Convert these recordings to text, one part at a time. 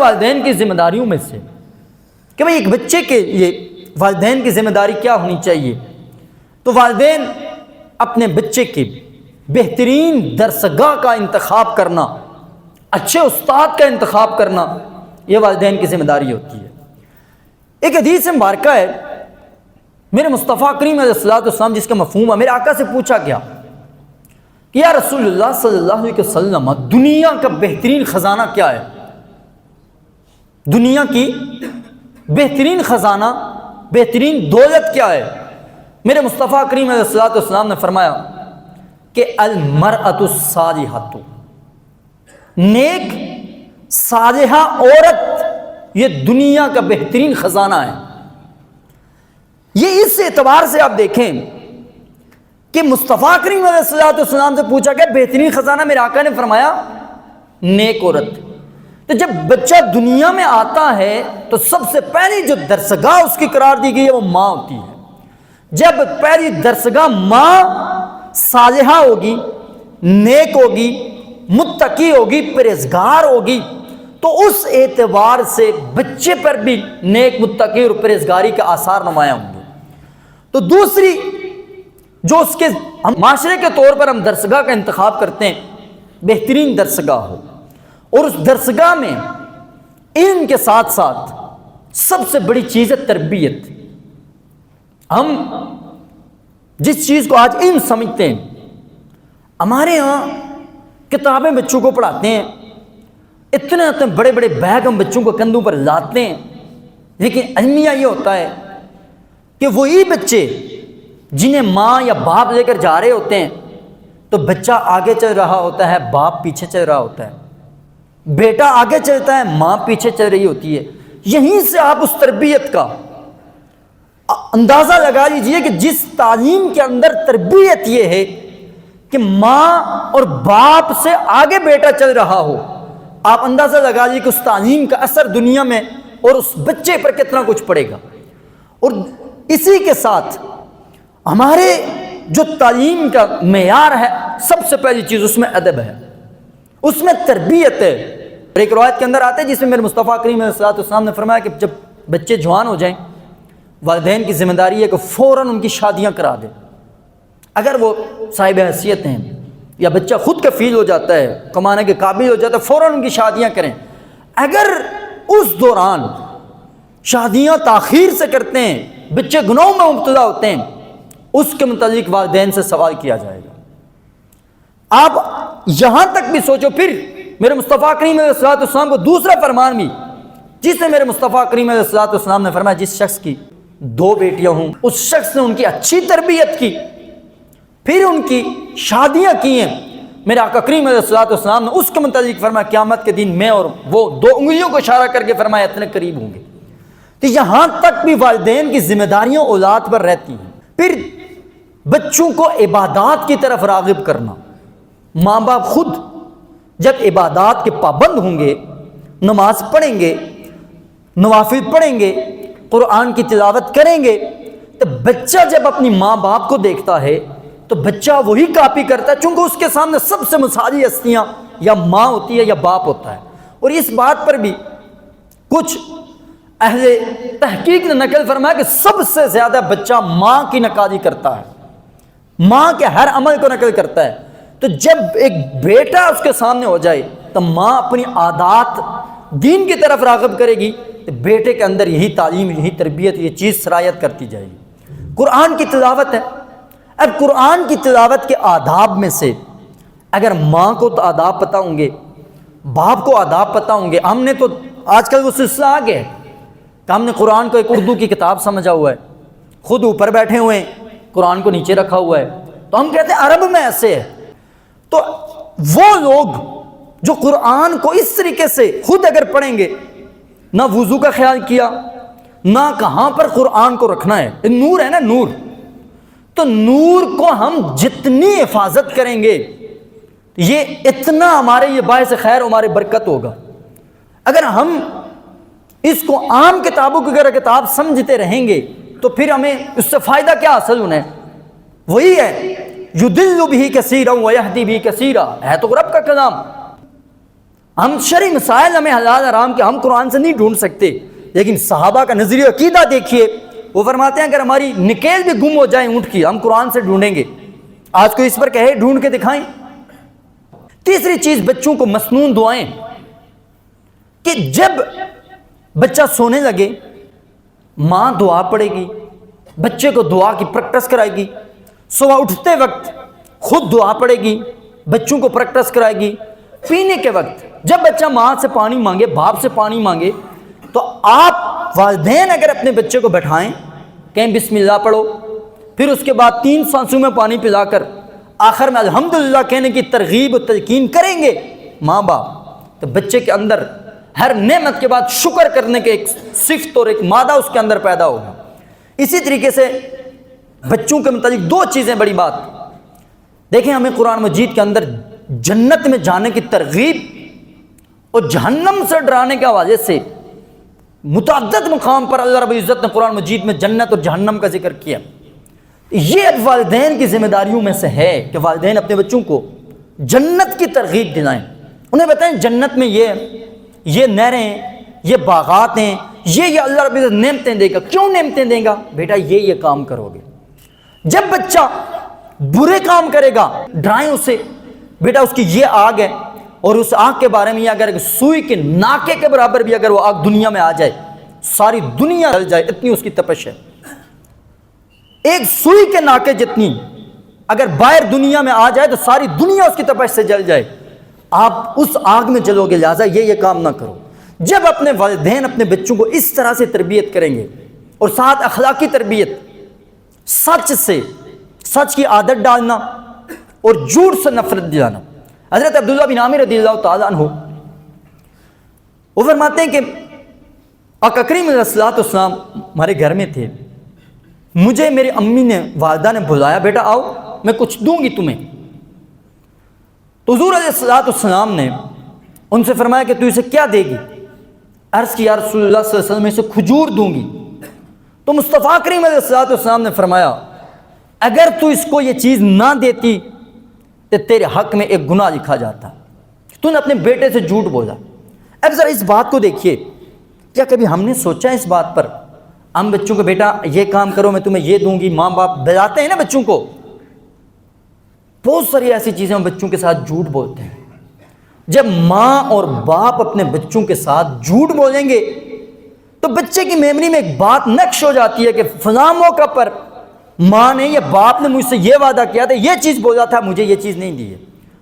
والدین کی ذمہ داریوں میں سے کہ بھئی ایک بچے کے لیے والدین کی ذمہ داری کیا ہونی چاہیے، تو والدین اپنے بچے کے بہترین درسگاہ کا انتخاب کرنا، اچھے استاد کا انتخاب کرنا، یہ والدین کی ذمہ داری ہوتی ہے۔ ایک حدیث مبارکہ ہے، میرے مصطفیٰ کریم علیہ السلام جس کا مفہوم ہے، میرے آقا سے پوچھا گیا کہ یا رسول اللہ صلی اللہ علیہ وسلم، دنیا کا بہترین خزانہ کیا ہے؟ دنیا کی بہترین خزانہ، بہترین دولت کیا ہے؟ میرے مصطفیٰ کریم علیہ السلام نے فرمایا کہ المرأۃ الصالحۃ، نیک صالحہ عورت یہ دنیا کا بہترین خزانہ ہے۔ یہ اس اعتبار سے آپ دیکھیں کہ مصطفیٰ کریم علیہ السلام سے پوچھا کہ بہترین خزانہ، میرے آقا نے فرمایا نیک عورت۔ تو جب بچہ دنیا میں آتا ہے تو سب سے پہلی جو درسگاہ اس کی قرار دی گئی ہے وہ ماں ہوتی ہے۔ جب پہلی درسگاہ ماں صالحہ ہوگی، نیک ہوگی، متقی ہوگی، پرہیزگار ہوگی، تو اس اعتبار سے بچے پر بھی نیک، متقی اور پرہیزگاری کے آثار نمایاں ہوں گے۔ تو دوسری جو اس کے معاشرے کے طور پر ہم درسگاہ کا انتخاب کرتے ہیں، بہترین درسگاہ ہو، اور اس درسگاہ میں علم کے ساتھ ساتھ سب سے بڑی چیز ہے تربیت۔ ہم جس چیز کو آج علم سمجھتے ہیں، ہمارے ہاں کتابیں بچوں کو پڑھاتے ہیں، اتنے بڑے بڑے بیگ ہم بچوں کو کندھوں پر لاتے ہیں، لیکن المیہ یہ ہوتا ہے کہ وہی بچے جنہیں ماں یا باپ لے کر جا رہے ہوتے ہیں تو بچہ آگے چل رہا ہوتا ہے، باپ پیچھے چل رہا ہوتا ہے، بیٹا آگے چلتا ہے، ماں پیچھے چل رہی ہوتی ہے۔ یہیں سے آپ اس تربیت کا اندازہ لگا لیجئے کہ جس تعلیم کے اندر تربیت یہ ہے کہ ماں اور باپ سے آگے بیٹا چل رہا ہو، آپ اندازہ لگا لیجئے کہ اس تعلیم کا اثر دنیا میں اور اس بچے پر کتنا کچھ پڑے گا۔ اور اسی کے ساتھ ہمارے جو تعلیم کا معیار ہے، سب سے پہلی چیز اس میں ادب ہے، اس میں تربیت ہے۔ اور ایک روایت کے اندر آتا ہے جس میں میرے مصطفیٰ کریم علیہ السلام نے فرمایا کہ جب بچے جوان ہو جائیں، والدین کی ذمہ داری ہے کہ فوراً ان کی شادیاں کرا دیں۔ اگر وہ صاحب حیثیت ہیں یا بچہ خود کفیل ہو جاتا ہے، کمانے کے قابل ہو جاتا ہے، فوراً ان کی شادیاں کریں۔ اگر اس دوران شادیاں تاخیر سے کرتے ہیں، بچے گناہوں میں مبتلا ہوتے ہیں، اس کے متعلق والدین سے سوال کیا جائے گا۔ آپ یہاں تک بھی سوچو۔ پھر میرے مصطفیٰ کریم علیہ السلام کو دوسرا فرمان بھی، جس میں میرے مصطفیٰ کریم علیہ السلام نے فرمایا جس شخص کی 2 بیٹیاں ہوں، اس شخص نے ان کی اچھی تربیت کی، پھر ان کی شادیاں کی ہیں، میرے آقا کریم علیہ السلام نے اس کے متعلق فرمایا قیامت کے دن میں اور وہ 2 انگلیوں کو اشارہ کر کے فرمایا اتنے قریب ہوں گے۔ تو یہاں تک بھی والدین کی ذمہ داریاں اولاد پر رہتی ہیں۔ پھر بچوں کو عبادات کی طرف راغب کرنا۔ ماں باپ خود جب عبادات کے پابند ہوں گے، نماز پڑھیں گے، نوافل پڑھیں گے، قرآن کی تلاوت کریں گے، تو بچہ جب اپنی ماں باپ کو دیکھتا ہے تو بچہ وہی کاپی کرتا ہے، چونکہ اس کے سامنے سب سے مثالی ہستیاں یا ماں ہوتی ہے یا باپ ہوتا ہے۔ اور اس بات پر بھی کچھ اہل تحقیق نے نقل فرمایا کہ سب سے زیادہ بچہ ماں کی نقالی کرتا ہے، ماں کے ہر عمل کو نقل کرتا ہے۔ تو جب ایک بیٹا اس کے سامنے ہو جائے تو ماں اپنی عادات دین کی طرف راغب کرے گی، تو بیٹے کے اندر یہی تعلیم، یہی تربیت، یہ چیز سرایت کرتی جائے گی۔ قرآن کی تلاوت ہے۔ اب قرآن کی تلاوت کے آداب میں سے اگر ماں کو تو آداب پتہ ہوں گے، باپ کو آداب پتہ ہوں گے۔ ہم نے تو آج کل وہ سلسلہ آ گیا ہے کہ ہم نے قرآن کو ایک اردو کی کتاب سمجھا ہوا ہے، خود اوپر بیٹھے ہوئے ہیں، قرآن کو نیچے رکھا ہوا ہے، تو ہم کہتے ہیں عرب میں ایسے ہے۔ تو وہ لوگ جو قرآن کو اس طریقے سے خود اگر پڑھیں گے، نہ وضو کا خیال کیا، نہ کہاں پر قرآن کو رکھنا ہے، نور ہے نا، نور، تو نور کو ہم جتنی حفاظت کریں گے یہ اتنا ہمارے یہ باعث خیر، ہمارے برکت ہوگا۔ اگر ہم اس کو عام کتابوں کی اگر کتاب سمجھتے رہیں گے تو پھر ہمیں اس سے فائدہ کیا حاصل ہونا ہے؟ وہی ہے یدل بھی کثیرا ویہدی بھی کثیرا، ہے تو رب کا کلام۔ ہم شرعی مسائل ہمیں حلال حرام کے ہم قرآن سے نہیں ڈھونڈ سکتے، لیکن صحابہ کا نظریہ عقیدہ دیکھیے، وہ فرماتے ہیں اگر ہماری نکیل بھی گم ہو جائے اونٹ کی، ہم قرآن سے ڈھونڈیں گے۔ آج کوئی اس پر کہے ڈھونڈ کے دکھائیں۔ تیسری چیز بچوں کو مسنون دعائیں، کہ جب بچہ سونے لگے ماں دعا پڑھے گی، بچے کو دعا کی پریکٹس کرائے گی، صبح اٹھتے وقت خود دعا پڑھے گی، بچوں کو پریکٹس کرائے گی، پینے کے وقت جب بچہ ماں سے پانی مانگے، باپ سے پانی مانگے، تو آپ والدین اگر اپنے بچے کو بٹھائیں، کہیں بسم اللہ پڑھو، پھر اس کے بعد 3 سانسوں میں پانی پلا کر آخر میں الحمدللہ کہنے کی ترغیب و تلقین کریں گے ماں باپ، تو بچے کے اندر ہر نعمت کے بعد شکر کرنے کے ایک صفت اور ایک مادہ اس کے اندر پیدا ہوگا۔ اسی طریقے سے بچوں کے متعلق 2 چیزیں بڑی بات دیکھیں، ہمیں قرآن مجید کے اندر جنت میں جانے کی ترغیب اور جہنم سے ڈرانے کے حوالے سے متعدد مقام پر اللہ رب العزت نے قرآن مجید میں جنت اور جہنم کا ذکر کیا۔ یہ اب والدین کی ذمہ داریوں میں سے ہے کہ والدین اپنے بچوں کو جنت کی ترغیب دلائیں، انہیں بتائیں جنت میں یہ نہریں، یہ باغات ہیں، یہ اللہ رب العزت نعمتیں دے گا۔ کیوں نعمتیں دے گا؟ بیٹا یہ کام کرو گے۔ جب بچہ برے کام کرے گا ڈرائیں اسے، بیٹا اس کی یہ آگ ہے، اور اس آگ کے بارے میں اگر سوئی کے ناکے کے برابر بھی اگر وہ آگ دنیا میں آ جائے، ساری دنیا جل جائے، اتنی اس کی تپش ہے۔ ایک سوئی کے ناکے جتنی اگر باہر دنیا میں آ جائے تو ساری دنیا اس کی تپش سے جل جائے، آپ اس آگ میں جلو گے، لہٰذا یہ کام نہ کرو۔ جب اپنے والدین اپنے بچوں کو اس طرح سے تربیت کریں گے، اور ساتھ اخلاقی تربیت، سچ کی عادت ڈالنا اور جھوٹ سے نفرت دلانا۔ حضرت عبداللہ بن عامر رضی اللہ تعالیٰ عنہ وہ فرماتے ہیں کہ آقا کریم علیہ الصلوۃ والسلام ہمارے گھر میں تھے، مجھے میری امی نے، والدہ نے بلایا، بیٹا آؤ میں کچھ دوں گی تمہیں۔ تو حضور علیہ الصلوۃ والسلام نے ان سے فرمایا کہ تو اسے کیا دے گی؟ عرض کی یا رسول اللہ صلی اللہ علیہ وسلم میں اسے کھجور دوں گی۔ تو مصطفیٰ کریم علیہ الصلوۃ والسلام نے فرمایا اگر تو اس کو یہ چیز نہ دیتی تو تیرے حق میں ایک گناہ لکھا جاتا، تو نے اپنے بیٹے سے جھوٹ بولا۔ اب ذرا اس بات کو دیکھیے، کیا کبھی ہم نے سوچا اس بات پر؟ ہم بچوں کو بیٹا یہ کام کرو میں تمہیں یہ دوں گی، ماں باپ بلاتے ہیں نا بچوں کو، بہت ساری ایسی چیزیں ہم بچوں کے ساتھ جھوٹ بولتے ہیں۔ جب ماں اور باپ اپنے بچوں کے ساتھ جھوٹ بولیں گے تو بچے کی میموری میں ایک بات نقش ہو جاتی ہے کہ فلاں موقع پر ماں نے یا باپ نے مجھ سے یہ وعدہ کیا تھا، یہ چیز بولا تھا، مجھے یہ چیز نہیں دی ہے،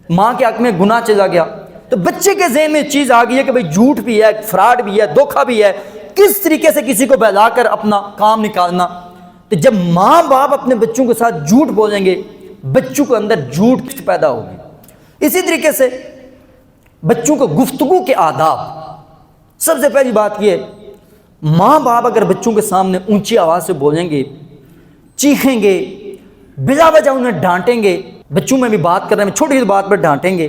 ماں کے حق میں گناہ چلا گیا۔ تو بچے کے ذہن میں چیز آ گئی ہے کہ بھئی جھوٹ بھی ہے، فراڈ بھی ہے، دھوکہ بھی ہے، کس طریقے سے کسی کو بہلا کر اپنا کام نکالنا۔ تو جب ماں باپ اپنے بچوں کے ساتھ جھوٹ بولیں گے، بچوں کے اندر جھوٹ پیدا ہوگی۔ اسی طریقے سے بچوں کو گفتگو کے آداب، سب سے پہلی بات یہ ہے ماں باپ اگر بچوں کے سامنے اونچی آواز سے بولیں گے، چیخیں گے، بلا وجہ انہیں ڈانٹیں گے، بچوں میں بھی بات کرنے میں چھوٹی سی بات پر ڈانٹیں گے،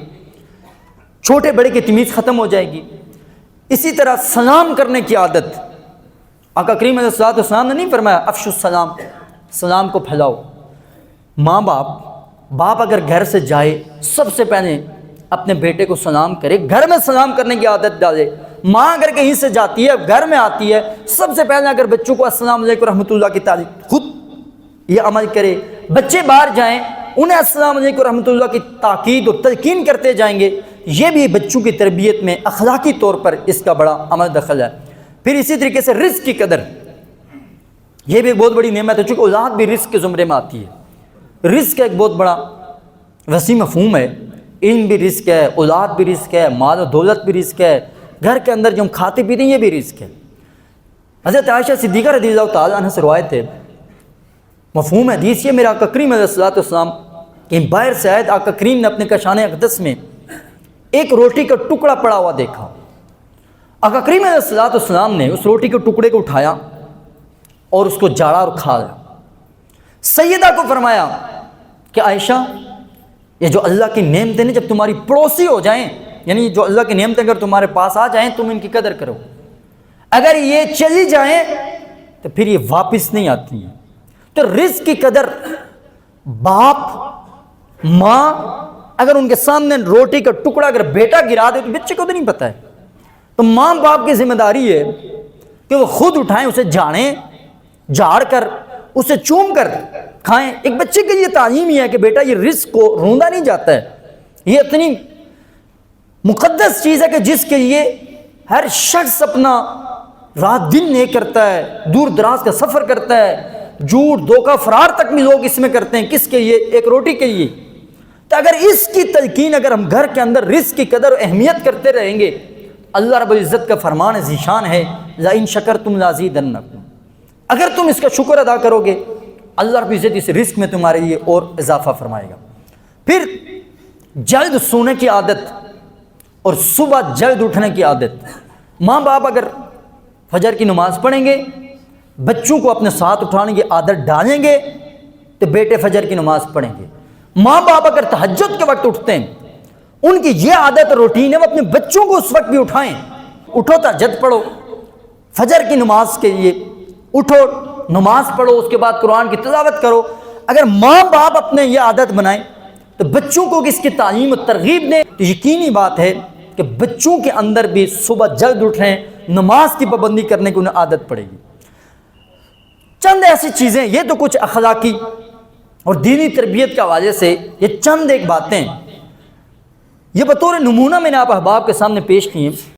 چھوٹے بڑے کی تمیز ختم ہو جائے گی۔ اسی طرح سلام کرنے کی عادت، آقا کریم علیہ الصلوۃ والسلام نے نہیں فرمایا افشوا السلام، سلام کو پھیلاؤ۔ ماں باپ اگر گھر سے جائے سب سے پہلے اپنے بیٹے کو سلام کرے، گھر میں سلام کرنے کی عادت ڈالے۔ ماں اگر کہیں سے جاتی ہے گھر میں آتی ہے، سب سے پہلے اگر بچوں کو السلام علیکم رحمۃ اللہ کی تعلیم خود یہ عمل کرے۔ بچے باہر جائیں انہیں السلام علیکم رحمۃ اللہ کی تاکید اور تلقین کرتے جائیں گے، یہ بھی بچوں کی تربیت میں اخلاقی طور پر اس کا بڑا عمل دخل ہے۔ پھر اسی طریقے سے رزق کی قدر، یہ بھی ایک بہت بڑی نعمت ہے، چونکہ اولاد بھی رزق کے زمرے میں آتی ہے۔ رزق ایک بہت بڑا وسیع مفہوم ہے، علم بھی رزق ہے، اولاد بھی رزق ہے، مال و دولت بھی رزق ہے، گھر کے اندر جو ہم کھاتے پیتے ہیں یہ بھی رزق ہے۔ حضرت عائشہ صدیقہ رضی اللہ تعالیٰ عنہ سے روایت ہے، مفہوم حدیث یہ، میرا آقا کریم علیہ الصلوۃ والسلام کہ باہر سے آئے، آقا کریم نے اپنے کاشان اقدس میں ایک روٹی کا ٹکڑا پڑا ہوا دیکھا۔ آقا کریم علیہ الصلوۃ والسلام نے اس روٹی کے ٹکڑے کو اٹھایا اور اس کو جاڑا اور کھا لیا۔ سیدہ کو فرمایا کہ عائشہ یہ جو اللہ کی نعمتیں ہیں جب تمہاری پڑوسی ہو جائیں، یعنی جو اللہ کی نعمتیں اگر تمہارے پاس آ جائیں تم ان کی قدر کرو، اگر یہ چلی جائیں تو پھر یہ واپس نہیں آتی ہیں۔ تو رزق کی قدر باپ، ماں اگر ان کے سامنے روٹی کا ٹکڑا اگر بیٹا گرا دے تو بچے کو تو نہیں پتہ ہے. تو ماں باپ کی ذمہ داری ہے کہ وہ خود اٹھائیں، اسے جھاڑیں، جھاڑ کر اسے چوم کر کھائیں. ایک بچے کے لیے تعلیم یہ ہے کہ بیٹا یہ رزق کو روندا نہیں جاتا ہے، یہ اتنی مقدس چیز ہے کہ جس کے لیے ہر شخص اپنا رات دن نہیں کرتا ہے، دور دراز کا سفر کرتا ہے، جھوٹ دھوکہ فرار تک بھی لوگ اس میں کرتے ہیں. کس کے لیے؟ ایک روٹی کے لیے. تو اگر اس کی تلقین اگر ہم گھر کے اندر رزق کی قدر و اہمیت کرتے رہیں گے، اللہ رب العزت کا فرمان ذیشان ہے لئن شکرتم لازیدنکم، اگر تم اس کا شکر ادا کرو گے اللہ رب العزت اس رزق میں تمہارے لیے اور اضافہ فرمائے گا. پھر جلد سونے کی عادت اور صبح جلد اٹھنے کی عادت. ماں باپ اگر فجر کی نماز پڑھیں گے، بچوں کو اپنے ساتھ اٹھانے کی عادت ڈالیں گے تو بیٹے فجر کی نماز پڑھیں گے. ماں باپ اگر تہجد کے وقت اٹھتے ہیں، ان کی یہ عادت روٹین ہے وہ اپنے بچوں کو اس وقت بھی اٹھائیں. اٹھو تہجد پڑھو، فجر کی نماز کے لیے اٹھو، نماز پڑھو، اس کے بعد قرآن کی تلاوت کرو. اگر ماں باپ اپنے یہ عادت بنائیں تو بچوں کو اس کی تعلیم و ترغیب دیں تو یقینی بات ہے کہ بچوں کے اندر بھی صبح جلد اٹھیں، نماز کی پابندی کرنے کی انہیں عادت پڑے گی. چند ایسی چیزیں، یہ تو کچھ اخلاقی اور دینی تربیت کے حوالے سے یہ چند ایک باتیں یہ بطور نمونہ میں نے آپ احباب کے سامنے پیش کی ہیں.